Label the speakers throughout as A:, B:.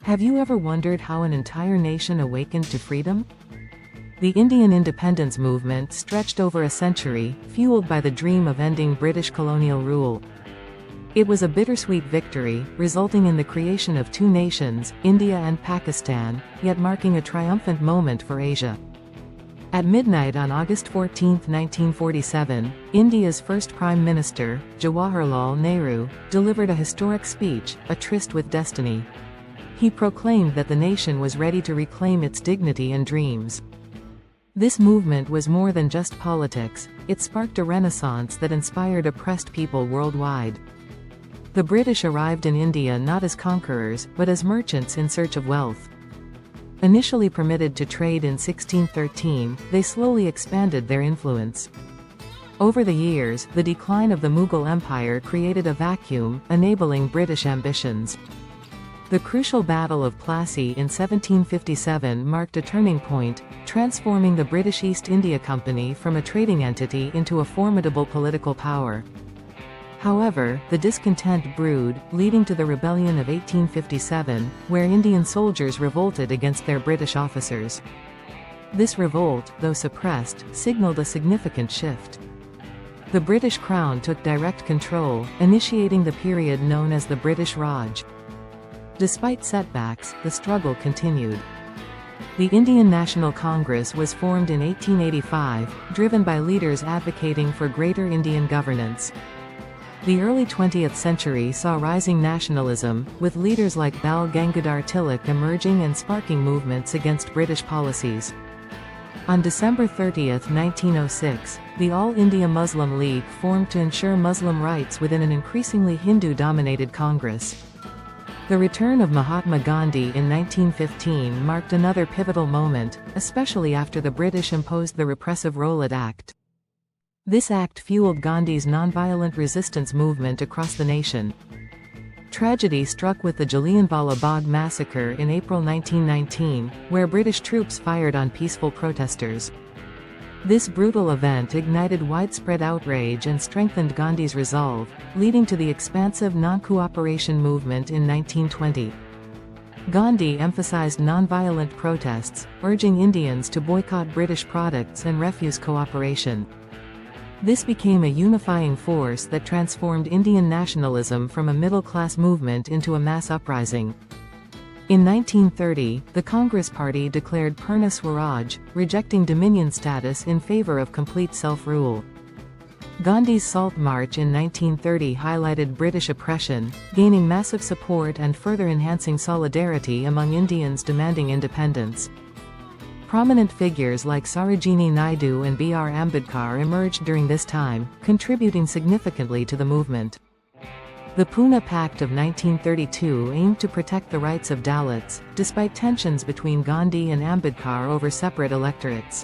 A: Have you ever wondered how an entire nation awakened to freedom? The Indian independence movement stretched over a century, fueled by the dream of ending British colonial rule. It was a bittersweet victory, resulting in the creation of two nations, India and Pakistan, yet marking a triumphant moment for Asia. At midnight on August 14, 1947, India's first Prime Minister, Jawaharlal Nehru, delivered a historic speech, A Tryst with Destiny. He proclaimed that the nation was ready to reclaim its dignity and dreams. This movement was more than just politics, it sparked a renaissance that inspired oppressed people worldwide. The British arrived in India not as conquerors, but as merchants in search of wealth. Initially permitted to trade in 1613, they slowly expanded their influence. Over the years, the decline of the Mughal Empire created a vacuum, enabling British ambitions. The crucial Battle of Plassey in 1757 marked a turning point, transforming the British East India Company from a trading entity into a formidable political power. However, the discontent brewed, leading to the Rebellion of 1857, where Indian soldiers revolted against their British officers. This revolt, though suppressed, signaled a significant shift. The British Crown took direct control, initiating the period known as the British Raj. Despite setbacks, the struggle continued. The Indian National Congress was formed in 1885, driven by leaders advocating for greater Indian governance. The early 20th century saw rising nationalism, with leaders like Bal Gangadhar Tilak emerging and sparking movements against British policies. On December 30, 1906, the All India Muslim League formed to ensure Muslim rights within an increasingly Hindu-dominated Congress. The return of Mahatma Gandhi in 1915 marked another pivotal moment, especially after the British imposed the repressive Rowlatt Act. This act fueled Gandhi's nonviolent resistance movement across the nation. Tragedy struck with the Jallianwala Bagh massacre in April 1919, where British troops fired on peaceful protesters. This brutal event ignited widespread outrage and strengthened Gandhi's resolve, leading to the expansive non-cooperation movement in 1920. Gandhi emphasized nonviolent protests, urging Indians to boycott British products and refuse cooperation. This became a unifying force that transformed Indian nationalism from a middle-class movement into a mass uprising. In 1930, the Congress Party declared Purna Swaraj, rejecting dominion status in favor of complete self-rule. Gandhi's Salt March in 1930 highlighted British oppression, gaining massive support and further enhancing solidarity among Indians demanding independence. Prominent figures like Sarojini Naidu and B.R. Ambedkar emerged during this time, contributing significantly to the movement. The Pune Pact of 1932 aimed to protect the rights of Dalits, despite tensions between Gandhi and Ambedkar over separate electorates.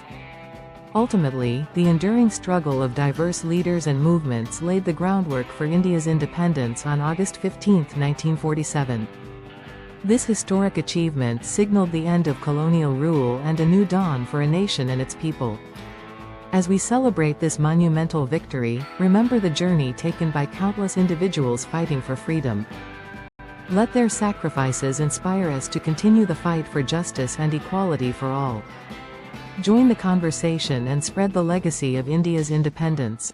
A: Ultimately, the enduring struggle of diverse leaders and movements laid the groundwork for India's independence on August 15, 1947. This historic achievement signaled the end of colonial rule and a new dawn for a nation and its people. As we celebrate this monumental victory, remember the journey taken by countless individuals fighting for freedom. Let their sacrifices inspire us to continue the fight for justice and equality for all. Join the conversation and spread the legacy of India's independence.